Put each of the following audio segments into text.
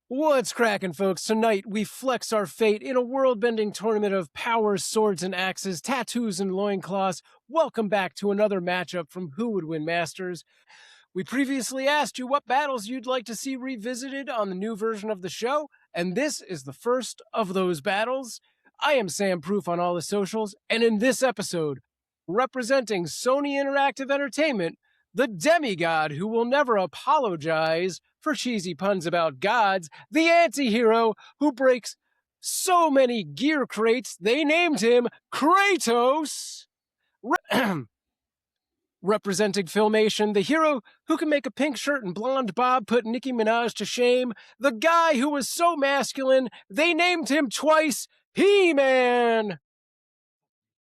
What's crackin', folks? Tonight, we flex our fate in a world-bending tournament of powers, swords, and axes, tattoos, and loincloths. Welcome back to another matchup from Who Would Win Masters. We previously asked you what battles you'd like to see revisited on the new version of the show, and this is the first of those battles. I am Sam Proof on all the socials, and in this episode, representing Sony Interactive Entertainment, the demigod who will never apologize for cheesy puns about gods, the anti-hero who breaks so many gear crates they named him Kratos. Representing Filmation, the hero who can make a pink shirt and blonde bob put Nicki Minaj to shame, the guy who was so masculine they named him twice He-Man.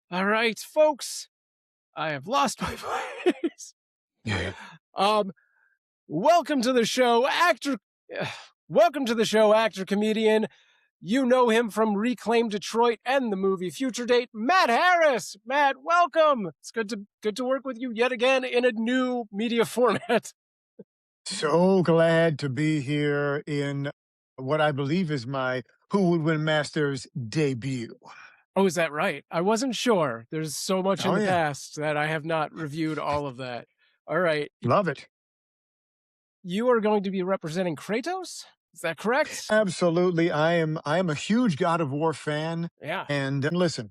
All right, folks, I have lost my voice. Yeah. Welcome to the show, actor. Welcome to the show, actor comedian. You know him from Reclaim Detroit and the movie Future Date, Matt Harris. Matt, welcome. It's good to work with you yet again in a new media format. So glad to be here in what I believe is my Who Would Win Masters debut. Oh, is that right? I wasn't sure. There's so much in the yeah. past that I have not reviewed all of that. All right. Love it. You are going to be representing Kratos? Is that correct? Absolutely. I am a huge God of War fan. Yeah. And listen,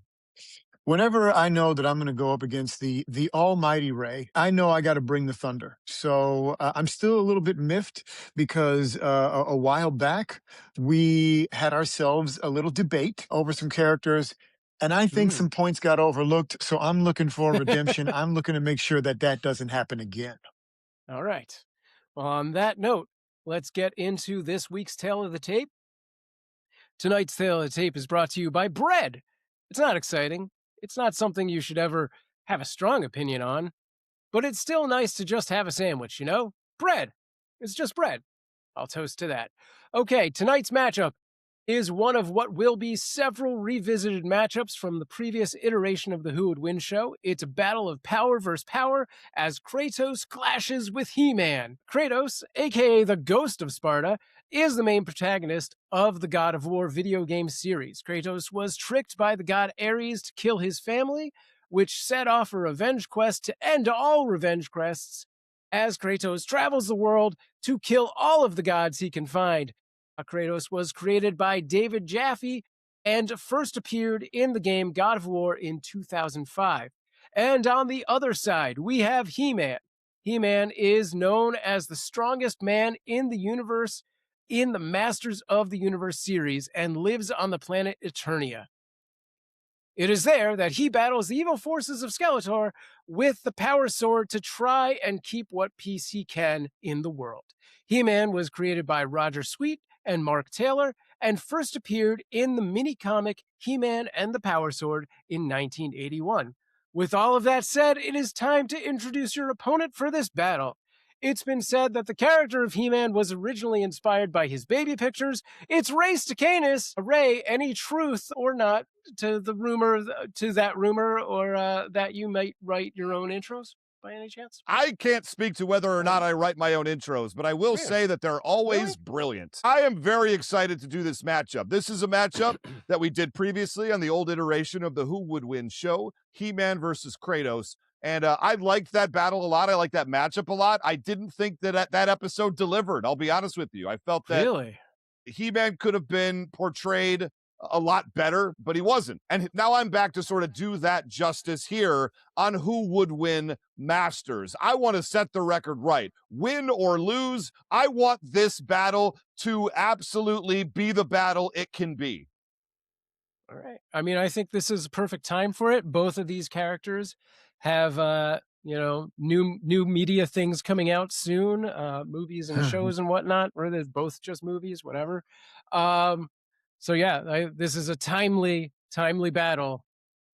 whenever I know that I'm going to go up against the almighty Ray, I know I got to bring the thunder. So I'm still a little bit miffed because a while back we had ourselves a little debate over some characters. And I think some points got overlooked. So I'm looking for redemption. I'm looking to make sure that doesn't happen again. All right. Well, on that note, let's get into this week's Tale of the Tape. Tonight's Tale of the Tape is brought to you by bread. It's not exciting. It's not something you should ever have a strong opinion on. But it's still nice to just have a sandwich, you know? Bread. It's just bread. I'll toast to that. Okay, tonight's matchup is one of what will be several revisited matchups from the previous iteration of the Who Would Win show. It's a battle of power versus power as Kratos clashes with He-Man. Kratos, aka the Ghost of Sparta, is the main protagonist of the God of War video game series. Kratos was tricked by the god Ares to kill his family, which set off a revenge quest to end all revenge quests as Kratos travels the world to kill all of the gods he can find. Kratos was created by David Jaffe and first appeared in the game God of War in 2005. And on the other side, we have He-Man. He-Man is known as the strongest man in the universe in the Masters of the Universe series and lives on the planet Eternia. It is there that he battles the evil forces of Skeletor with the power sword to try and keep what peace he can in the world. He-Man was created by Roger Sweet and Mark Taylor, and first appeared in the mini-comic He-Man and the Power Sword in 1981. With all of that said, it is time to introduce your opponent for this battle. It's been said that the character of He-Man was originally inspired by his baby pictures. It's Ray Stakenas. Ray, any truth or not to the rumor, to that rumor, or that you might write your own intros? By any chance? I can't speak to whether or not I write my own intros, but I will say that they're always brilliant. I am very excited to do this matchup. This is a matchup that we did previously on the old iteration of the Who Would Win show, He-Man versus Kratos. And I liked that battle a lot. I liked that matchup a lot. I didn't think that that episode delivered. I'll be honest with you. I felt that He-Man could have been portrayed a lot better, but he wasn't. And now I'm back to sort of do that justice here on Who Would Win Masters. I want to set the record right. Win or lose, I want this battle to absolutely be the battle it can be. All right. I mean, I think this is a perfect time for it. Both of these characters have new media things coming out soon, movies and shows and whatnot, or they're both just movies, whatever. So yeah, this is a timely battle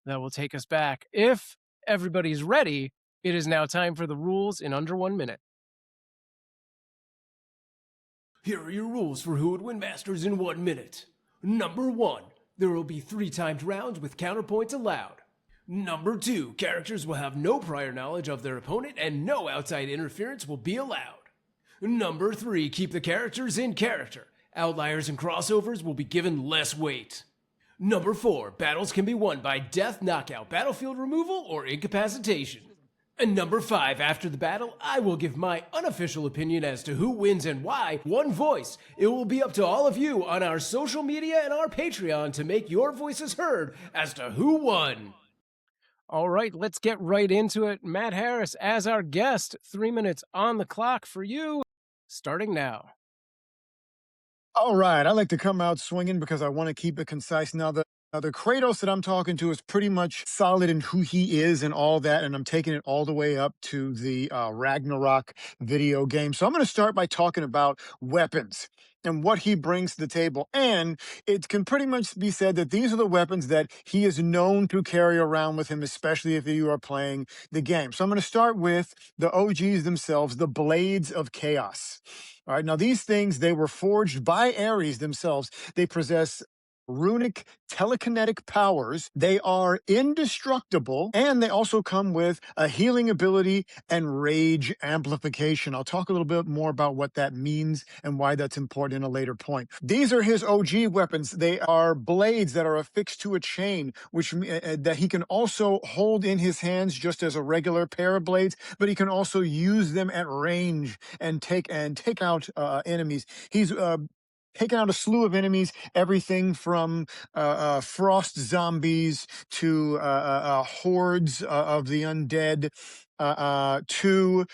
that will take us back. If everybody's ready, it is now time for the rules in under 1 minute. Here are your rules for Who Would Win Masters in 1 minute. Number 1, there will be 3 timed rounds with counterpoints allowed. Number 2, characters will have no prior knowledge of their opponent and no outside interference will be allowed. Number 3, keep the characters in character. Outliers and crossovers will be given less weight. Number 4, battles can be won by death, knockout, battlefield removal, or incapacitation. And number 5, after the battle, I will give my unofficial opinion as to who wins and why, one voice. It will be up to all of you on our social media and our Patreon to make your voices heard as to who won. All right, let's get right into it. Matt Harris as our guest, 3 minutes on the clock for you, starting now. All right, I like to come out swinging because I want to keep it concise. Now, the Kratos that I'm talking to is pretty much solid in who he is and all that, and I'm taking it all the way up to the Ragnarok video game. So I'm going to start by talking about weapons and what he brings to the table. And it can pretty much be said that these are the weapons that he is known to carry around with him, especially if you are playing the game. So I'm going to start with the OGs themselves, the Blades of Chaos. All right, now these things, they were forged by Ares themselves. They possess runic telekinetic powers. They are indestructible, and they also come with a healing ability and rage amplification. I'll talk a little bit more about what that means and why that's important in a later point. These are his OG weapons. They are blades that are affixed to a chain, which that he can also hold in his hands just as a regular pair of blades, but he can also use them at range and take out enemies. He's taken out a slew of enemies, everything from frost zombies to hordes of the undead to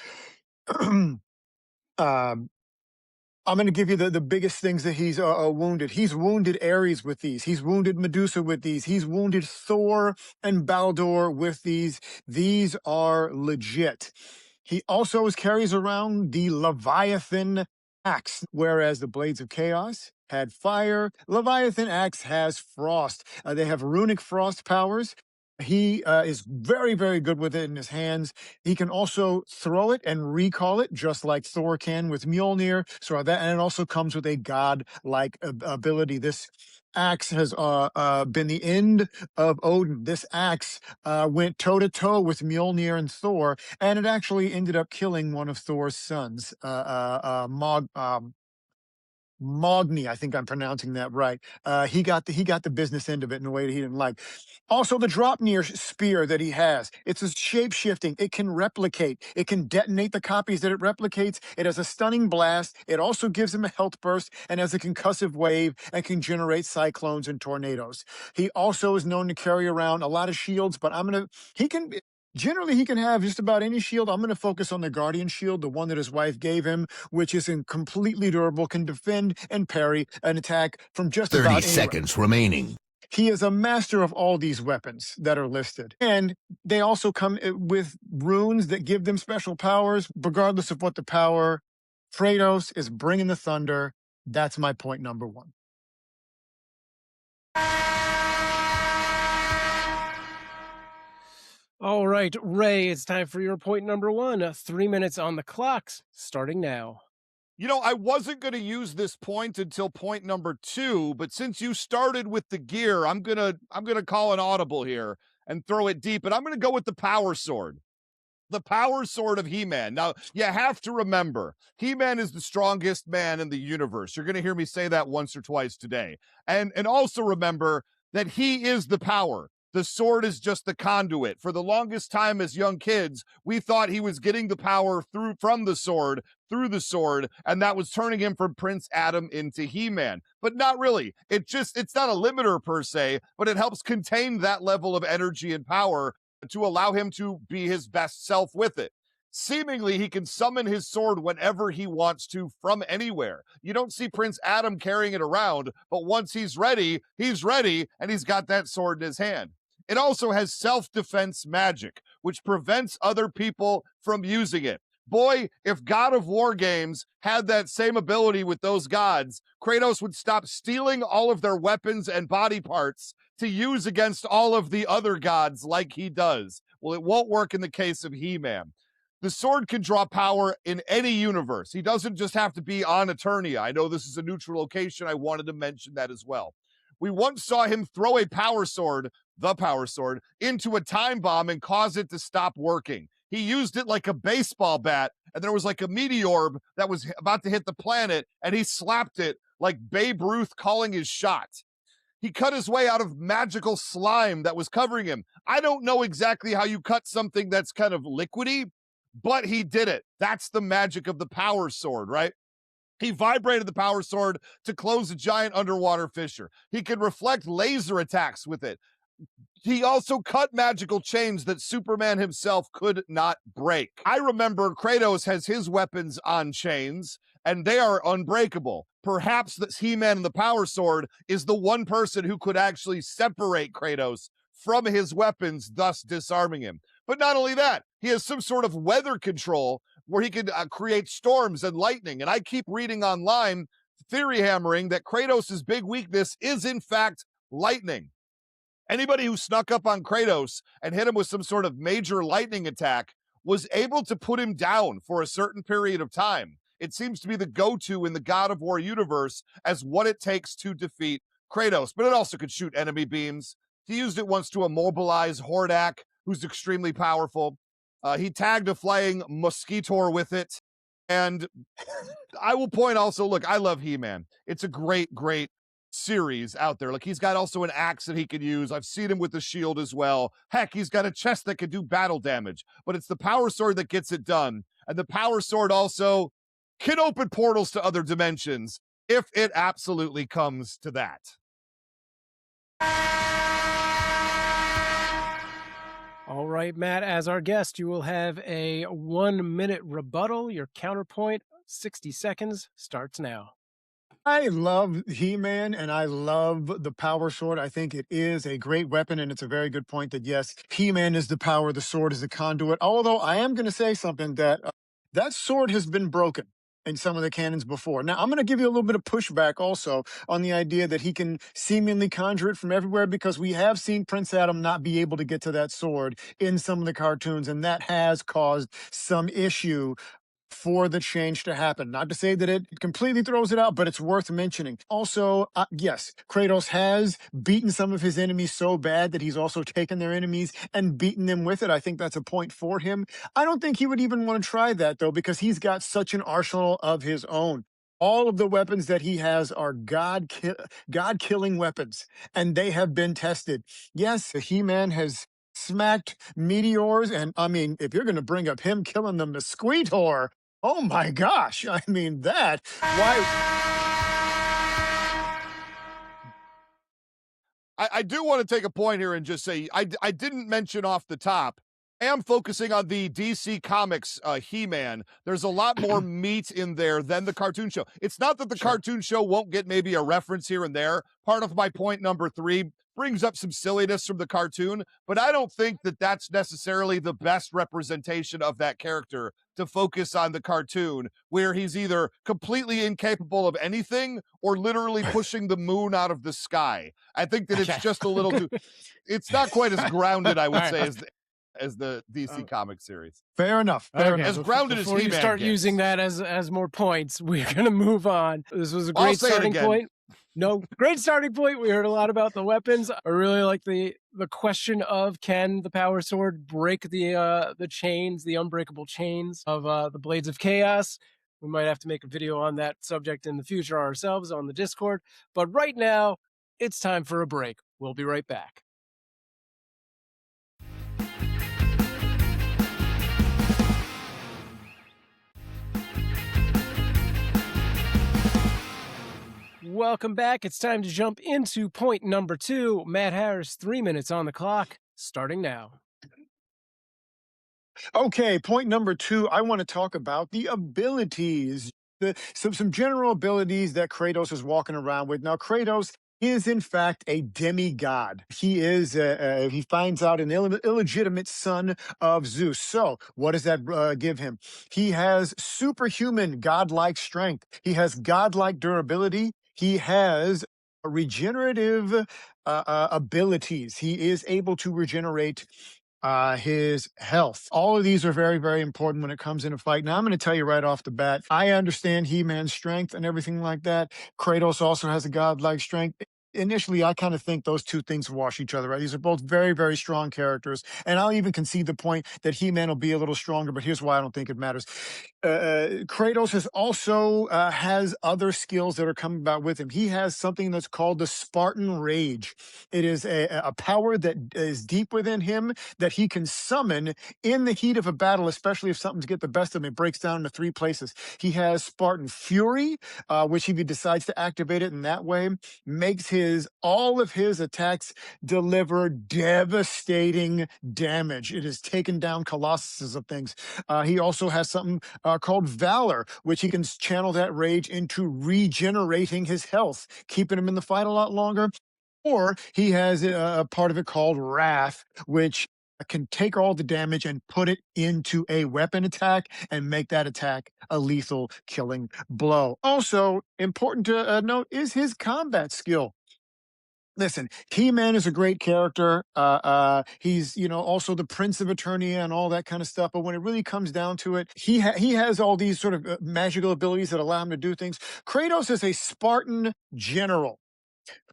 I'm going to give you the biggest things that he's wounded. He's wounded Ares with these. He's wounded Medusa with these. He's wounded Thor and Baldur with these. These are legit. He also carries around the Leviathan axe, whereas the Blades of Chaos had fire. Leviathan axe has frost. They have runic frost powers. He is very, very good with it in his hands. He can also throw it and recall it, just like Thor can with Mjolnir. So that, and it also comes with a god-like ability. This axe has been the end of Odin. This axe went toe-to-toe with Mjolnir and Thor, and it actually ended up killing one of Thor's sons, Mogni, I think I'm pronouncing that right. He got the business end of it in a way that he didn't like. Also, the Dropnir spear that he has, it's a shape-shifting. It can replicate. It can detonate the copies that it replicates. It has a stunning blast. It also gives him a health burst and has a concussive wave and can generate cyclones and tornadoes. He also is known to carry around a lot of shields, but generally, he can have just about any shield. I'm going to focus on the Guardian Shield, the one that his wife gave him, which is completely durable, can defend and parry an attack from just about anywhere. 30 seconds remaining. He is a master of all these weapons that are listed. And they also come with runes that give them special powers, regardless of what the power. Kratos is bringing the thunder. That's my point number 1. All right, Ray, it's time for your point number 1. 3 minutes on the clock, starting now. You know, I wasn't going to use this point until point number 2, but since you started with the gear, I'm going to call an audible here and throw it deep, and I'm going to go with the power sword. The power sword of He-Man. Now, you have to remember, He-Man is the strongest man in the universe. You're going to hear me say that once or twice today. And also remember that he is the power. The sword is just the conduit. For the longest time as young kids, we thought he was getting the power from the sword, through the sword, and that was turning him from Prince Adam into He-Man. But not really. It's not a limiter per se, but it helps contain that level of energy and power to allow him to be his best self with it. Seemingly, he can summon his sword whenever he wants to from anywhere. You don't see Prince Adam carrying it around, but once he's ready, and he's got that sword in his hand. It also has self-defense magic, which prevents other people from using it. Boy, if God of War games had that same ability with those gods, Kratos would stop stealing all of their weapons and body parts to use against all of the other gods like he does. Well, it won't work in the case of He-Man. The sword can draw power in any universe. He doesn't just have to be on Eternia. I know this is a neutral location. I wanted to mention that as well. We once saw him throw a power sword, the power sword, into a time bomb and cause it to stop working. He used it like a baseball bat, and there was like a meteor that was about to hit the planet, and he slapped it like Babe Ruth calling his shot. He cut his way out of magical slime that was covering him. I don't know exactly how you cut something that's kind of liquidy, but he did it. That's the magic of the power sword, right? He vibrated the power sword to close a giant underwater fissure. He could reflect laser attacks with it. He also cut magical chains that Superman himself could not break. I remember Kratos has his weapons on chains, and they are unbreakable. Perhaps that He-Man and the Power Sword is the one person who could actually separate Kratos from his weapons, thus disarming him. But not only that, he has some sort of weather control where he can create storms and lightning. And I keep reading online, theory hammering, that Kratos' big weakness is, in fact, lightning. Anybody who snuck up on Kratos and hit him with some sort of major lightning attack was able to put him down for a certain period of time. It seems to be the go-to in the God of War universe as what it takes to defeat Kratos, but it also could shoot enemy beams. He used it once to immobilize Hordak, who's extremely powerful. He tagged a flying Mosquitor with it. And I will point also, look, I love He-Man. It's a great, great series out there. Like, he's got also an axe that he could use. I've seen him with the shield as well. Heck, he's got a chest that can do battle damage, but it's the power sword that gets it done. And the power sword also can open portals to other dimensions if it absolutely comes to that. All right, Matt, as our guest, you will have a 1-minute rebuttal. Your counterpoint, 60 seconds, starts now. I love He-Man and I love the power sword. I think it is a great weapon, and it's a very good point that, yes, He-Man is the power, the sword is the conduit. Although I am going to say something that that sword has been broken in some of the canons before. Now, I'm going to give you a little bit of pushback also on the idea that he can seemingly conjure it from everywhere, because we have seen Prince Adam not be able to get to that sword in some of the cartoons, and that has caused some issue for the change to happen. Not to say that it completely throws it out, but it's worth mentioning. Also, yes, Kratos has beaten some of his enemies so bad that he's also taken their enemies and beaten them with it. I think that's a point for him. I don't think he would even want to try that, though, because he's got such an arsenal of his own. All of the weapons that he has are God-killing weapons, and they have been tested. Yes, He-Man has smacked meteors, and I mean, if you're going to bring up him killing the Mosquitor, oh my gosh, I mean that. Why? I do want to take a point here and just say, I didn't mention off the top, I am focusing on the DC Comics He-Man. There's a lot more meat in there than the cartoon show. It's not that the cartoon show won't get maybe a reference here and there. Part of my point number 3 brings up some silliness from the cartoon, but I don't think that that's necessarily the best representation of that character to focus on the cartoon, where he's either completely incapable of anything or literally pushing the moon out of the sky. I think that it's just a little too, it's not quite as grounded, I would say, as the DC comic series. Fair enough. Fair enough. As grounded as Before you He-Man start gets. using that as more points, we're going to move on. This was a great starting point. No, great starting point. We heard a lot about the weapons. I really like the question of, can the power sword break the chains, the unbreakable chains of the Blades of Chaos? We might have to make a video on that subject in the future ourselves on the Discord. But right now, it's time for a break. We'll be right back. Welcome back. It's time to jump into point number 2. Matt Harris, 3 minutes on the clock, starting now. Okay, point number 2, I want to talk about the abilities, some general abilities that Kratos is walking around with. Now, Kratos is in fact a demigod. He is, he finds out an illegitimate son of Zeus. So what does that give him? He has superhuman godlike strength. He has godlike durability. He has regenerative abilities. He is able to regenerate his health. All of these are very, very important when it comes in a fight. Now, I'm going to tell you right off the bat, I understand He-Man's strength and everything like that. Kratos also has a godlike strength. initially I kind of think those two things wash each other out. These are both very, very strong characters. And I'll even concede the point that He-Man will be a little stronger, but here's why I don't think it matters. Kratos is also has other skills that are coming about with him. He has something that's called the Spartan Rage. It is a power that is deep within him that he can summon in the heat of a battle, especially if something's get the best of him. It breaks down into three places. He has Spartan Fury, which if he decides to activate it in that way, makes all of his attacks deliver devastating damage. It has taken down colossuses of things. He also has something called Valor, which he can channel that rage into regenerating his health, keeping him in the fight a lot longer. Or he has a part of it called Wrath, which can take all the damage and put it into a weapon attack and make that attack a lethal killing blow. Also, important to note is his combat skill. Listen, He-Man is a great character. He's, also the Prince of Eternia and all that kind of stuff. But when it really comes down to it, he has all these sort of magical abilities that allow him to do things. Kratos is a Spartan general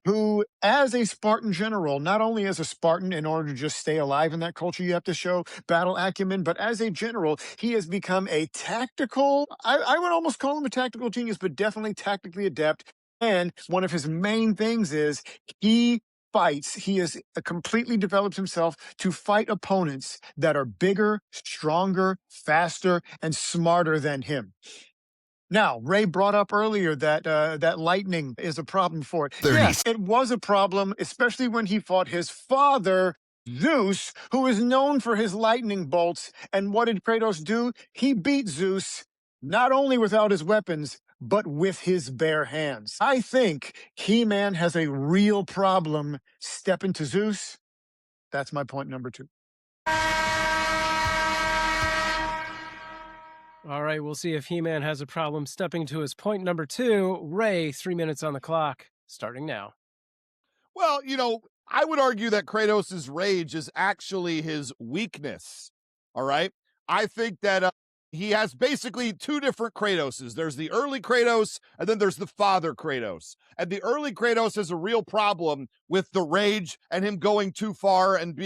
who, as a Spartan general, not only as a Spartan, in order to just stay alive in that culture, you have to show battle acumen, but as a general, he has become a tactical, I would almost call him a tactical genius, but definitely tactically adept. And one of his main things is he fights. He has completely developed himself to fight opponents that are bigger, stronger, faster, and smarter than him. Now, Ray brought up earlier that that lightning is a problem for it. Yes, it was a problem, especially when he fought his father, Zeus, who is known for his lightning bolts. And what did Kratos do? He beat Zeus, not only without his weapons, but with his bare hands. I think He-Man has a real problem stepping to Zeus. That's my point number 2. All right, we'll see if He-Man has a problem stepping to his point number 2. Ray, 3 minutes on the clock, starting now. Well, I would argue that Kratos' rage is actually his weakness. All right. I think that he has basically two different Kratoses. There's the early Kratos, and then there's the father Kratos. And the early Kratos has a real problem with the rage and him going too far and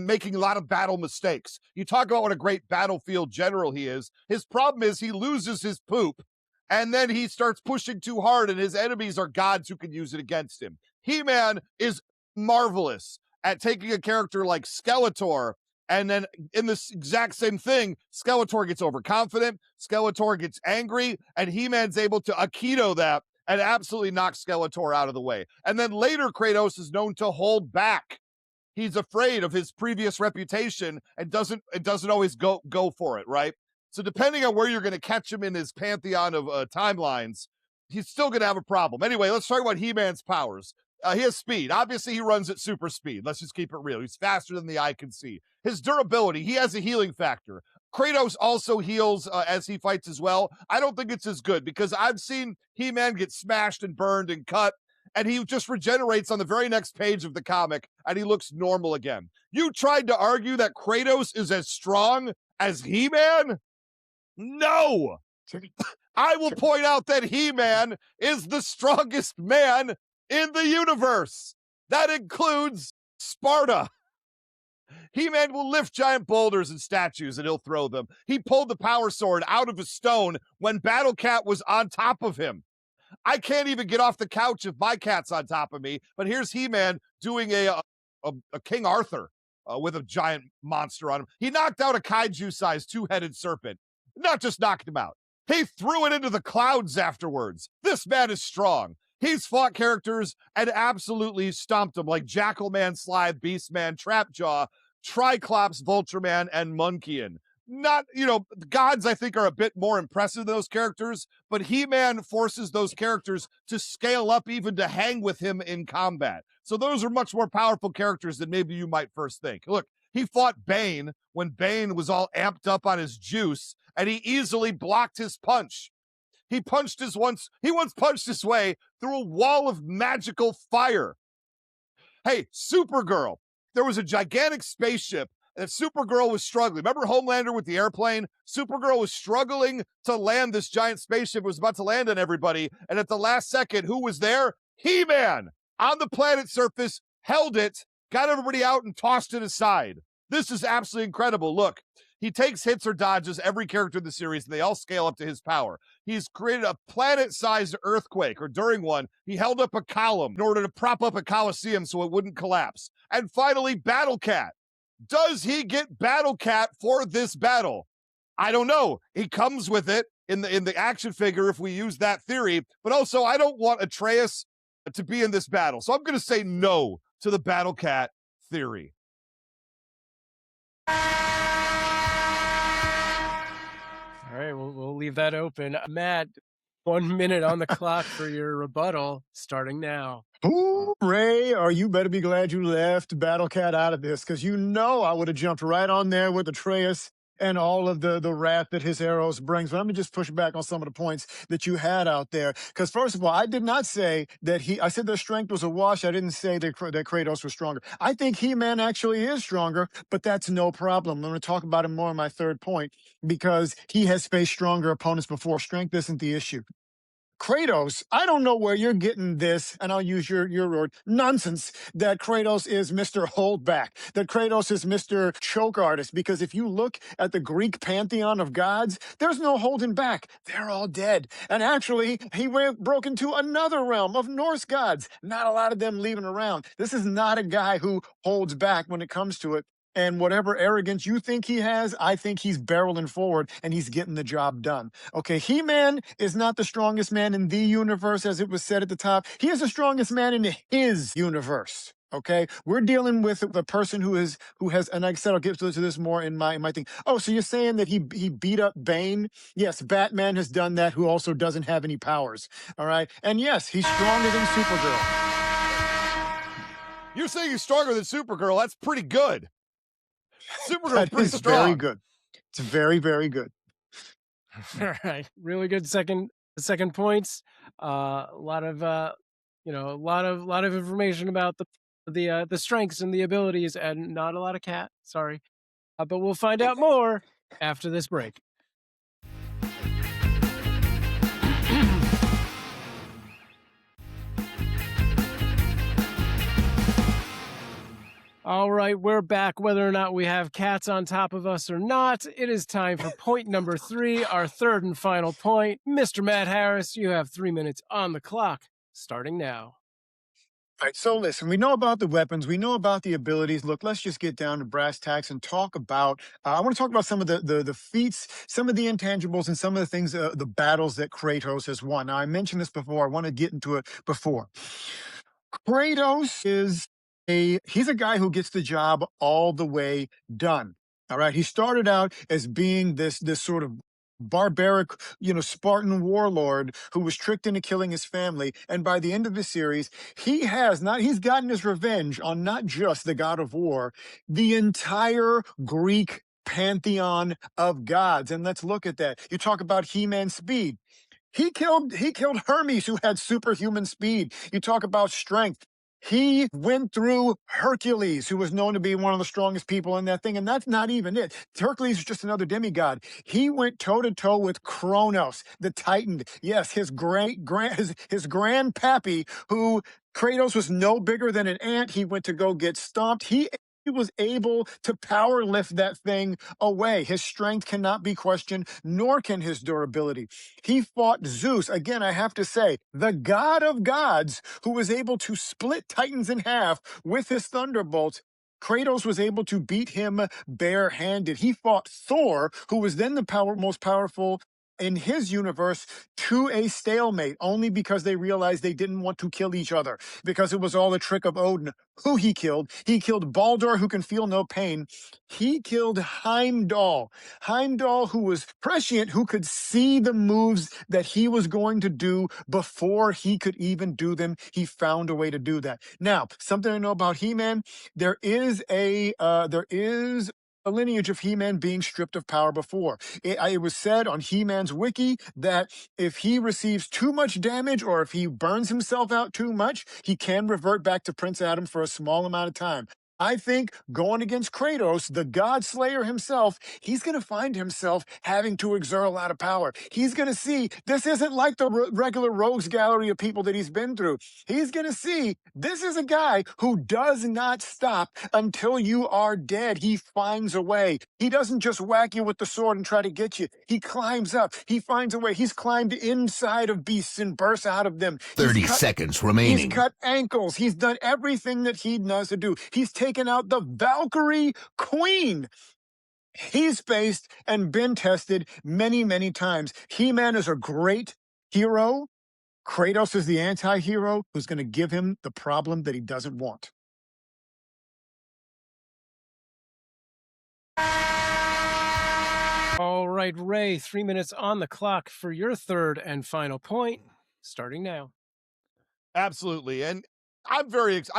making a lot of battle mistakes. You talk about what a great battlefield general he is. His problem is he loses his poop, and then he starts pushing too hard, and his enemies are gods who can use it against him. He-Man is marvelous at taking a character like Skeletor, and then in this exact same thing, Skeletor gets overconfident, Skeletor gets angry, and He-Man's able to Aikido that and absolutely knock Skeletor out of the way. And then later, Kratos is known to hold back. He's afraid of his previous reputation and doesn't always go for it, right? So depending on where you're going to catch him in his pantheon of timelines, he's still going to have a problem. Anyway, let's talk about He-Man's powers. He has speed. Obviously, he runs at super speed. Let's just keep it real. He's faster than the eye can see. His durability, he has a healing factor. Kratos also heals as he fights as well. I don't think it's as good because I've seen He-Man get smashed and burned and cut, and he just regenerates on the very next page of the comic, and he looks normal again. You tried to argue that Kratos is as strong as He-Man? No! I will point out that He-Man is the strongest man in the universe. That includes Sparta. He-Man will lift giant boulders and statues and he'll throw them. He pulled the power sword out of a stone when Battle Cat was on top of him. I can't even get off the couch if my cat's on top of me, but here's He-Man doing a King Arthur with a giant monster on him. He knocked out a kaiju-sized two-headed serpent. Not just knocked him out. He threw it into the clouds afterwards. This man is strong. He's fought characters and absolutely stomped them like Jackalman, Slithe, Beastman, Trapjaw, Triclops, Vultureman, and Munkian. Not, gods I think are a bit more impressive than those characters, but He-Man forces those characters to scale up even to hang with him in combat. So those are much more powerful characters than maybe you might first think. Look, he fought Bane when Bane was all amped up on his juice, and he easily blocked his punch. He once punched his way through a wall of magical fire. Hey, Supergirl. There was a gigantic spaceship and Supergirl was struggling. Remember Homelander with the airplane? Supergirl was struggling to land this giant spaceship. It was about to land on everybody. And at the last second, who was there? He-Man. on the planet's surface, held it, got everybody out, and tossed it aside. This is absolutely incredible. Look, he takes hits or dodges every character in the series, and they all scale up to his power. He's created a planet-sized earthquake, or during one, he held up a column in order to prop up a coliseum so it wouldn't collapse. And finally, Battle Cat. Does he get Battle Cat for this battle? I don't know. He comes with it in the action figure if we use that theory, but also I don't want Atreus to be in this battle. So I'm going to say no to the Battle Cat theory. All right, we'll leave that open. Matt, 1 minute on the clock for your rebuttal, starting now. Ooh, Ray, or you better be glad you left Battle Cat out of this, because you know I would have jumped right on there with Atreus and all of the wrath that his arrows brings. But let me just push back on some of the points that you had out there. Because first of all, I did not say that I said their strength was a wash. I didn't say that Kratos was stronger. I think He-Man actually is stronger, but that's no problem. I'm going to talk about him more in my third point, because he has faced stronger opponents before. Strength isn't the issue. Kratos, I don't know where you're getting this, and I'll use your word, nonsense, that Kratos is Mr. Holdback, that Kratos is Mr. Choke Artist, because if you look at the Greek pantheon of gods, there's no holding back. They're all dead. And actually, he broke into another realm of Norse gods. Not a lot of them leaving around. This is not a guy who holds back when it comes to it. And whatever arrogance you think he has, I think he's barreling forward and he's getting the job done. Okay, He-Man is not the strongest man in the universe, as it was said at the top. He is the strongest man in his universe. Okay, we're dealing with a person who has, and like I said, I'll get to this more in my thing. Oh, so you're saying that he beat up Bane? Yes, Batman has done that, who also doesn't have any powers. All right, and yes, he's stronger than Supergirl. You're saying he's stronger than Supergirl? That's pretty good. Supergirl's That pretty is strong. very good. It's very, very good. All right, really good second points. A lot of a lot of information about the strengths and the abilities, and not a lot of cat. Sorry, but we'll find out more after this break. All right, we're back. Whether or not we have cats on top of us or not, it is time for point number 3, our third and final point. Mr. Matt Harris, you have 3 minutes on the clock, starting now. All right, so listen, we know about the weapons, we know about the abilities. Look, let's just get down to brass tacks and talk about, I want to talk about some of the feats, some of the intangibles, and some of the things, the battles that Kratos has won. Now, I mentioned this before. I want to get into it before. Kratos is he's a guy who gets the job all the way done. All right. He started out as being this sort of barbaric, Spartan warlord who was tricked into killing his family. And by the end of the series, he's gotten his revenge on not just the god of war, the entire Greek pantheon of gods. And let's look at that. You talk about He-Man's speed. He killed Hermes, who had superhuman speed. You talk about strength. He went through Hercules, who was known to be one of the strongest people in that thing. And that's not even it. Hercules is just another demigod. He went toe to toe with Kronos, the Titan. Yes, his grandpappy, who Kratos was no bigger than an ant. He went to go get stomped. He was able to power lift that thing away. His strength cannot be questioned, nor can his durability. He fought Zeus. Again, I have to say, the god of gods, who was able to split Titans in half with his thunderbolts. Kratos was able to beat him barehanded. He fought Thor, who was then the most powerful in his universe, to a stalemate, only because they realized they didn't want to kill each other, because it was all a trick of Odin. Who he killed? He killed Baldur, who can feel no pain. He killed Heimdall, who was prescient, who could see the moves that he was going to do before he could even do them. He found a way to do that. Now, something I know about He-Man, there is a lineage of He-Man being stripped of power before. It was said on He-Man's wiki that if he receives too much damage, or if he burns himself out too much, he can revert back to Prince Adam for a small amount of time. I think going against Kratos, the God Slayer himself, he's going to find himself having to exert a lot of power. He's going to see this isn't like the regular rogues gallery of people that he's been through. He's going to see this is a guy who does not stop until you are dead. He finds a way. He doesn't just whack you with the sword and try to get you. He climbs up. He finds a way. He's climbed inside of beasts and bursts out of them. 30 seconds He's remaining. cut ankles. He's done everything that he knows to do. He's taken out the Valkyrie Queen. He's faced and been tested many, many times. He-Man is a great hero. Kratos is the anti-hero who's going to give him the problem that he doesn't want. All right, Ray, 3 minutes on the clock for your third and final point, starting now. Absolutely. And I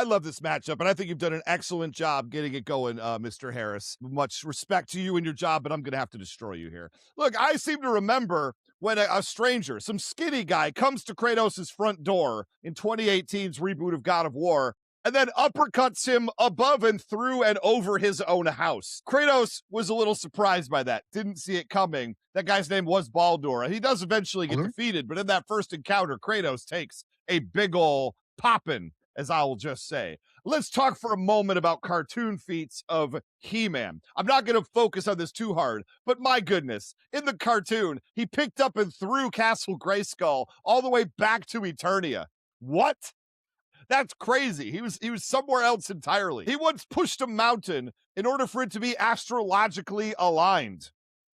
love this matchup, and I think you've done an excellent job getting it going, Mr. Harris. Much respect to you and your job, but I'm going to have to destroy you here. Look, I seem to remember when a stranger, some skinny guy, comes to Kratos' front door in 2018's reboot of God of War, and then uppercuts him above and through and over his own house. Kratos was a little surprised by that, didn't see it coming. That guy's name was Baldur, and he does eventually get defeated, but in that first encounter, Kratos takes a big ol' poppin', as I will just say. Let's talk for a moment about cartoon feats of He-Man. I'm not going to focus on this too hard, but my goodness, in the cartoon, he picked up and threw Castle Grayskull all the way back to Eternia. What? That's crazy. He was somewhere else entirely. He once pushed a mountain in order for it to be astrologically aligned.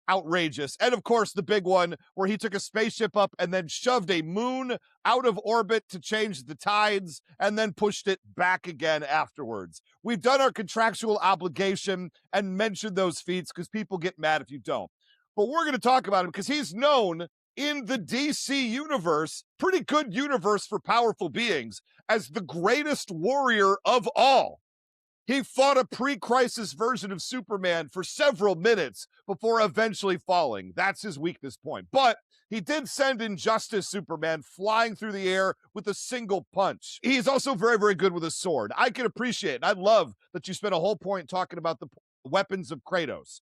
Outrageous. And of course, the big one where he took a spaceship up and then shoved a moon out of orbit to change the tides and then pushed it back again afterwards. We've done our contractual obligation and mentioned those feats because people get mad if you don't. But we're going to talk about him because he's known in the DC universe, pretty good universe for powerful beings, as the greatest warrior of all. He fought a pre-crisis version of Superman for several minutes before eventually falling. That's his weakness point. But he did send Injustice Superman flying through the air with a single punch. He's also very, very good with a sword. I can appreciate it. I love that you spent a whole point talking about the weapons of Kratos.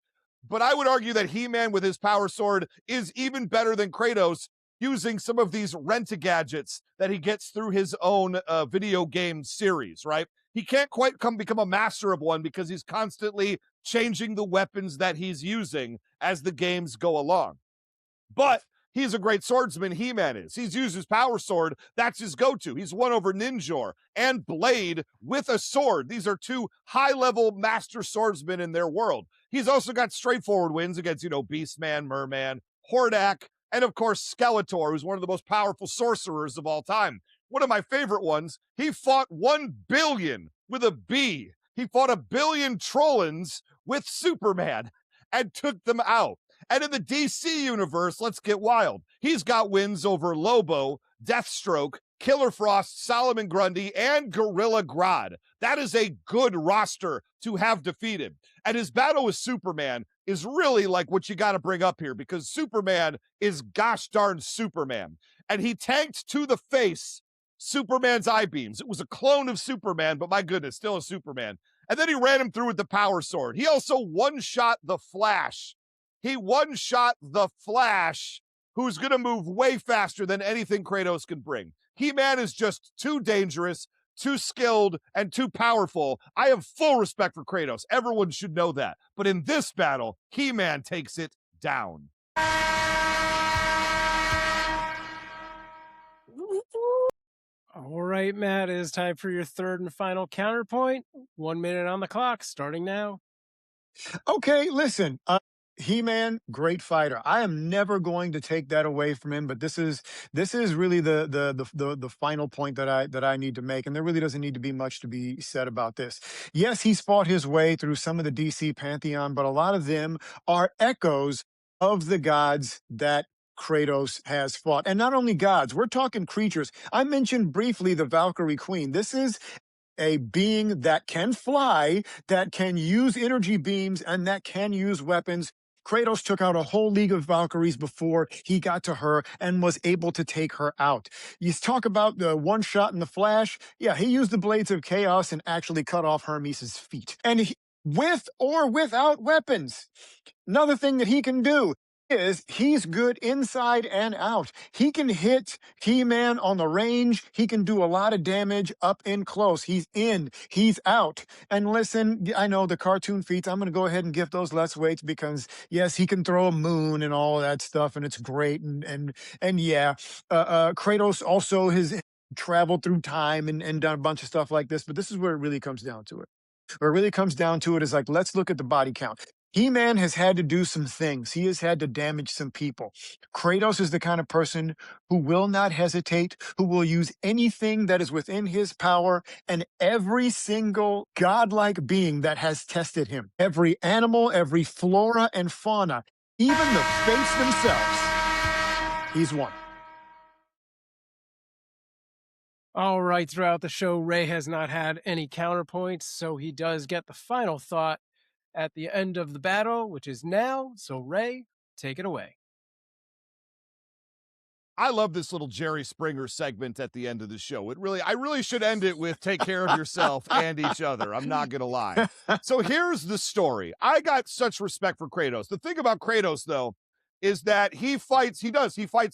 But I would argue that He-Man with his power sword is even better than Kratos using some of these rent-a-gadgets that he gets through his own video game series, right? He can't quite become a master of one because he's constantly changing the weapons that he's using as the games go along. But he's a great swordsman, He-Man is. He's used his power sword. That's his go-to. He's won over Ninjor and Blade with a sword. These are two high-level master swordsmen in their world. He's also got straightforward wins against, Beastman, Merman, Hordak, and of course, Skeletor, who's one of the most powerful sorcerers of all time. One of my favorite ones, he fought 1 billion with a B. He fought 1 billion Trollins with Superman and took them out. And in the DC universe, let's get wild. He's got wins over Lobo, Deathstroke, Killer Frost, Solomon Grundy, and Gorilla Grodd. That is a good roster to have defeated. And his battle with Superman is really like what you got to bring up here because Superman is gosh darn Superman. And he tanked to the face Superman's eye beams. It was a clone of Superman, but my goodness, still a Superman. And then he ran him through with the power sword. He also one-shot the Flash. He one-shot the Flash, who's going to move way faster than anything Kratos can bring. He-Man is just too dangerous, too skilled, and too powerful. I have full respect for Kratos. Everyone should know that. But in this battle, He-Man takes it down. All right, Matt, it is time for your third and final counterpoint. 1 minute on the clock, starting now. Okay, listen. He-Man, great fighter. I am never going to take that away from him, but this is really the final point that I need to make, and there really doesn't need to be much to be said about this. Yes, he's fought his way through some of the DC pantheon, but a lot of them are echoes of the gods that Kratos has fought. And not only gods, we're talking creatures. I mentioned briefly the Valkyrie Queen. This is a being that can fly, that can use energy beams, and that can use weapons. Kratos took out a whole league of Valkyries before he got to her and was able to take her out. You talk about the one shot in the Flash. Yeah, he used the Blades of Chaos and actually cut off Hermes' feet. And with or without weapons. Another thing that he can do is he's good inside and out. He can hit He-Man on the range. He can do a lot of damage up in close. He's in, he's out. And listen, I know the cartoon feats, I'm going to go ahead and give those less weights because yes, he can throw a moon and all of that stuff and it's great. And yeah, Kratos also has traveled through time and done a bunch of stuff like this, but this is where it really comes down to it. Where it really comes down to it is like, let's look at the body count. He-Man has had to do some things. He has had to damage some people. Kratos is the kind of person who will not hesitate, who will use anything that is within his power, and every single godlike being that has tested him, every animal, every flora and fauna, even the fates themselves, he's won. All right, throughout the show, Ray has not had any counterpoints, so he does get the final thought at the end of the battle, which is now. So, Ray, take it away. I love this little Jerry Springer segment at the end of the show. I really should end it with take care of yourself and each other. I'm not going to lie. So here's the story. I got such respect for Kratos. The thing about Kratos, though, is that he fights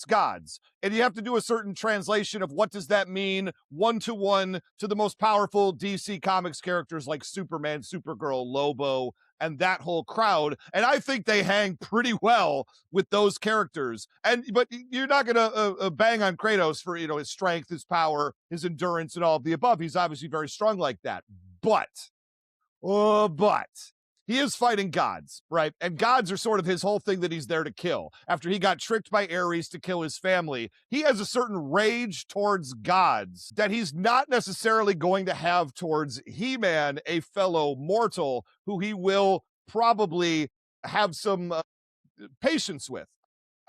gods. And you have to do a certain translation of what does that mean one-to-one to the most powerful DC Comics characters like Superman, Supergirl, Lobo, and that whole crowd. And I think they hang pretty well with those characters. But you're not going to bang on Kratos for, his strength, his power, his endurance, and all of the above. He's obviously very strong like that. But he is fighting gods, right? And gods are sort of his whole thing that he's there to kill. After he got tricked by Ares to kill his family, he has a certain rage towards gods that he's not necessarily going to have towards He-Man, a fellow mortal who he will probably have some patience with,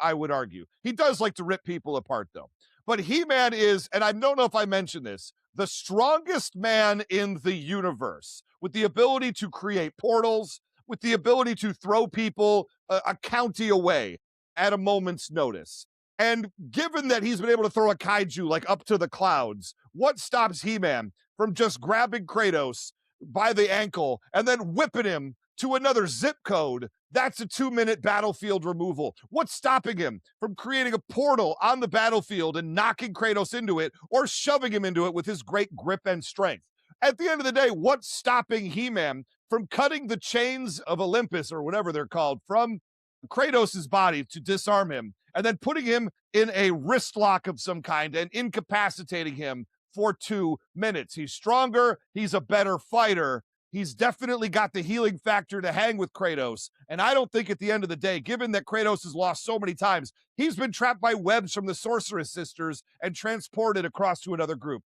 I would argue. He does like to rip people apart, though. But He-Man is, and I don't know if I mentioned this, the strongest man in the universe, with the ability to create portals, with the ability to throw people a county away at a moment's notice. And given that he's been able to throw a kaiju like up to the clouds, what stops He-Man from just grabbing Kratos by the ankle and then whipping him to another zip code? That's a 2-minute battlefield removal. What's stopping him from creating a portal on the battlefield and knocking Kratos into it or shoving him into it with his great grip and strength? At the end of the day, what's stopping He-Man from cutting the chains of Olympus or whatever they're called from Kratos' body to disarm him and then putting him in a wrist lock of some kind and incapacitating him for 2 minutes? He's stronger. He's a better fighter. He's definitely got the healing factor to hang with Kratos. And I don't think at the end of the day, given that Kratos has lost so many times, he's been trapped by webs from the Sorceress Sisters and transported across to another group.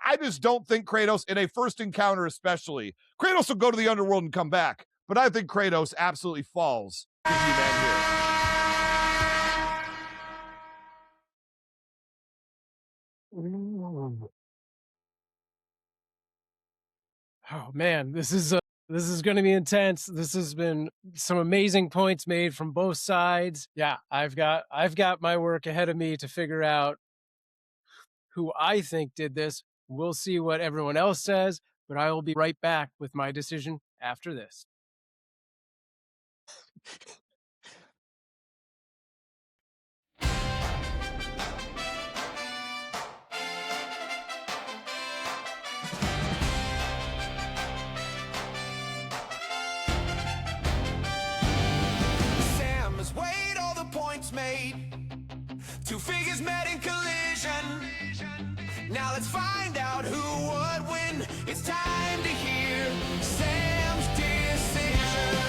I just don't think Kratos, in a first encounter especially, Kratos will go to the underworld and come back. But I think Kratos absolutely falls to He-Man here. Oh man, this is going to be intense. This has been some amazing points made from both sides. Yeah, I've got my work ahead of me to figure out who I think did this. We'll see what everyone else says, but I will be right back with my decision after this. Sam has weighed all the points made. Two figures met in collision. Now let's find out who would win. It's time to hear Sam's decision.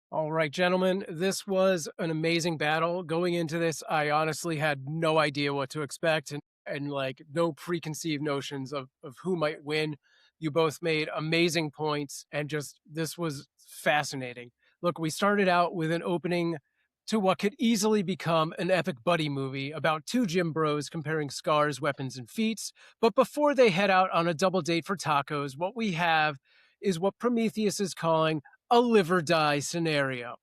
All right, gentlemen, this was an amazing battle. Going into this, I honestly had no idea what to expect and like no preconceived notions of who might win. You both made amazing points and just this was fascinating. Look, we started out with an opening to what could easily become an epic buddy movie about two gym bros comparing scars, weapons, and feats. But before they head out on a double date for tacos, what we have is what Prometheus is calling a live or die scenario.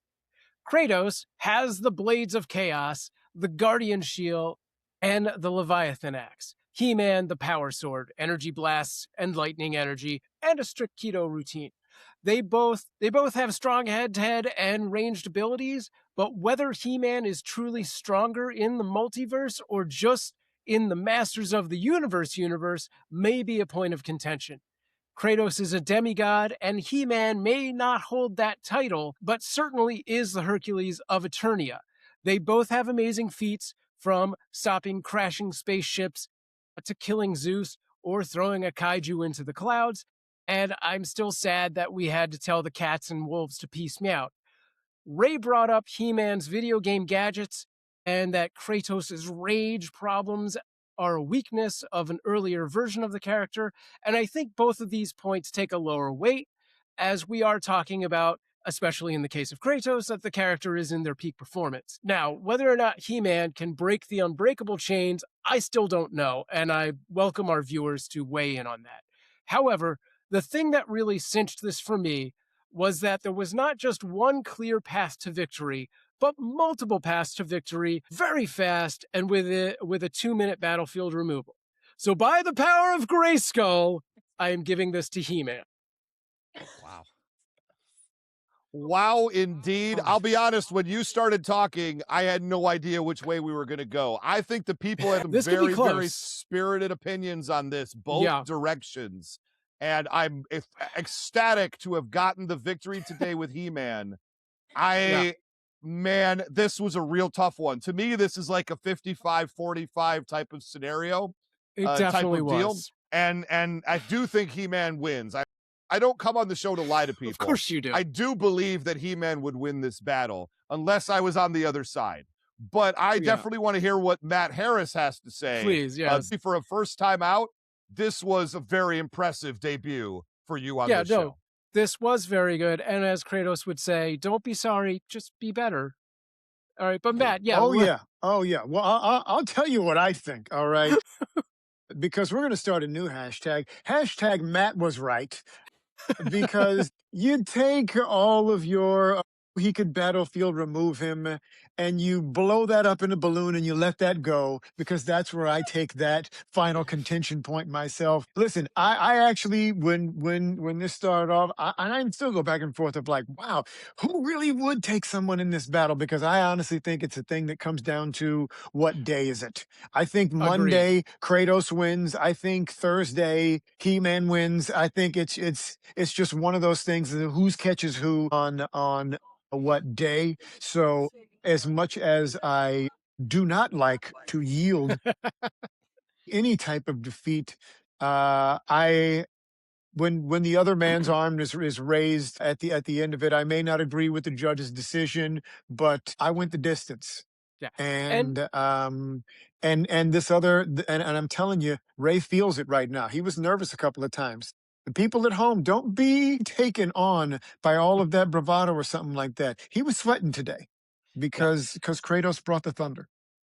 Kratos has the Blades of Chaos, the Guardian Shield, and the Leviathan Axe. He-Man, the Power Sword, energy blasts and lightning energy, and a strict keto routine. They both have strong head-to-head and ranged abilities, but whether He-Man is truly stronger in the multiverse or just in the Masters of the universe may be a point of contention. Kratos is a demigod, and He-Man may not hold that title, but certainly is the Hercules of Eternia. They both have amazing feats, from stopping crashing spaceships to killing Zeus or throwing a kaiju into the clouds, and I'm still sad that we had to tell the cats and wolves to peace me out. Ray brought up He-Man's video game gadgets and that Kratos' rage problems are a weakness of an earlier version of the character, and I think both of these points take a lower weight, as we are talking about, especially in the case of Kratos, that the character is in their peak performance. Now, whether or not He-Man can break the unbreakable chains, I still don't know, and I welcome our viewers to weigh in on that. However, the thing that really cinched this for me was that there was not just one clear path to victory, but multiple paths to victory very fast and with a 2-minute battlefield removal. So by the power of Grayskull, I am giving this to He-Man. Wow. Wow, indeed. I'll be honest, when you started talking, I had no idea which way we were going to go. I think the people have This could be very, very close. spirited opinions on this, both Yeah. directions. And I'm ecstatic to have gotten the victory today with He-Man. Man, this was a real tough one. To me, this is like a 55-45 type of scenario, It type definitely of deal. was. And I do think He-Man wins. I don't come on the show to lie to people. Of course you do. I do believe that He-Man would win this battle, unless I was on the other side. But I definitely want to hear what Matt Harris has to say. Please, yes. For a first time out, this was a very impressive debut for you on this show. This was very good. And as Kratos would say, don't be sorry, just be better. All right, but Matt, Oh, yeah. Well, I'll tell you what I think, all right? Because we're going to start a new hashtag. Hashtag Matt was right. Because you take all of your, he could battlefield remove him, and you blow that up in a balloon and you let that go, because that's where I take that final contention point myself. Listen, I actually, when this started off, and I still go back and forth of like, wow, who really would take someone in this battle? Because I honestly think it's a thing that comes down to what day is it. I think Monday Kratos wins. I think Thursday He-Man wins. I think it's just one of those things that who's catches who on what day. So as much as I do not like to yield any type of defeat, when the other man's arm is raised at the end of it, I may not agree with the judge's decision, but I went the distance. Yeah. And this other, and I'm telling you, Ray feels it right now. He was nervous a couple of times. The people at home, don't be taken on by all of that bravado or something like that. He was sweating today because Kratos brought the thunder.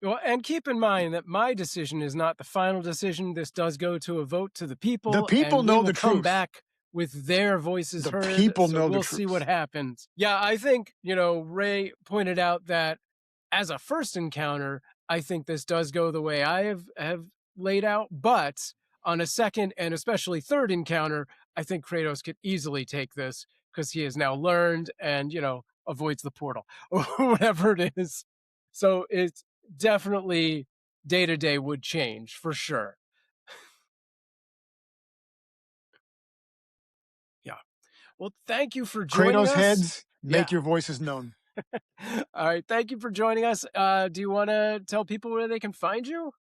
Well, and keep in mind that my decision is not the final decision. This does go to a vote to the people. The people and know we will the come truth. back with their voices The heard. people so know the we'll see what truth. happens. Yeah, I think, Ray pointed out that as a first encounter, I think this does go the way I have laid out. But on a second and especially third encounter, I think Kratos could easily take this because he has now learned and, avoids the portal or whatever it is. So it's definitely day to day would change for sure. Yeah. Well, thank you for joining Kratos us. heads, make your voices known. All right. Thank you for joining us. Do you want to tell people where they can find you?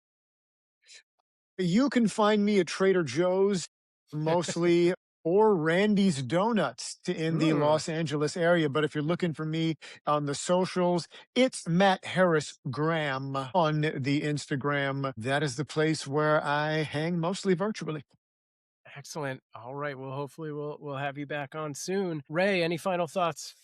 You can find me at Trader Joe's, mostly, or Randy's Donuts in the Los Angeles area. But if you're looking for me on the socials, it's Matt Harris Graham on the Instagram. That is the place where I hang mostly virtually. Excellent. All right. Well, hopefully we'll have you back on soon. Ray, any final thoughts?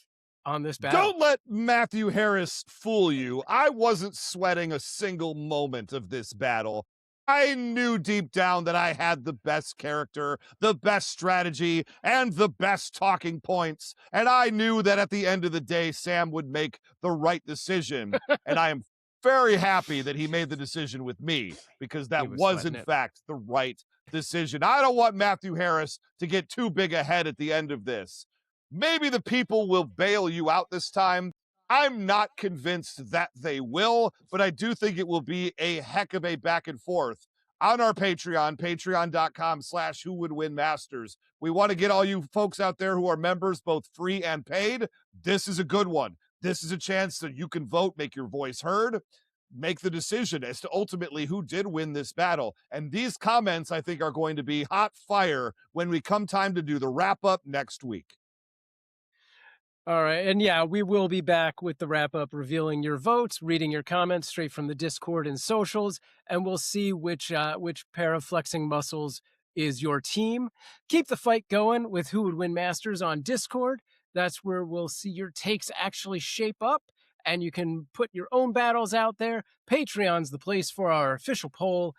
on this battle. Don't let Matthew Harris fool you. I wasn't sweating a single moment of this battle. I knew deep down that I had the best character, the best strategy, and the best talking points. And I knew that at the end of the day, Sam would make the right decision. And I am very happy that he made the decision with me, because that was in fact the right decision. I don't want Matthew Harris to get too big ahead at the end of this. Maybe the people will bail you out this time. I'm not convinced that they will, but I do think it will be a heck of a back and forth on our Patreon, patreon.com/who-would-win-masters. We want to get all you folks out there who are members, both free and paid. This is a good one. This is a chance that you can vote, make your voice heard, make the decision as to ultimately who did win this battle. And these comments, I think, are going to be hot fire when we come time to do the wrap up next week. All right. And yeah, we will be back with the wrap up, revealing your votes, reading your comments straight from the Discord and socials, and we'll see which pair of flexing muscles is your team. Keep the fight going with Who Would Win Masters on Discord. That's where we'll see your takes actually shape up, and you can put your own battles out there. Patreon's the place for our official poll.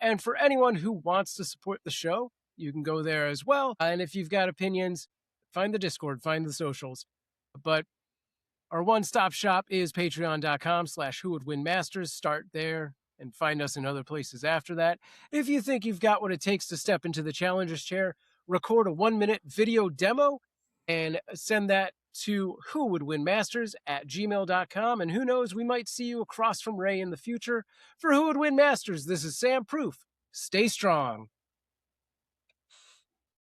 And for anyone who wants to support the show, you can go there as well. And if you've got opinions, find the Discord, find the socials. But our one-stop shop is patreon.com/who-would-win-masters. Start there and find us in other places after that. If you think you've got what it takes to step into the challenger's chair, record a 1-minute video demo and send that to who-would-win-masters@gmail.com. And who knows, we might see you across from Ray in the future. For Who Would Win Masters, this is Sam Proof. Stay strong.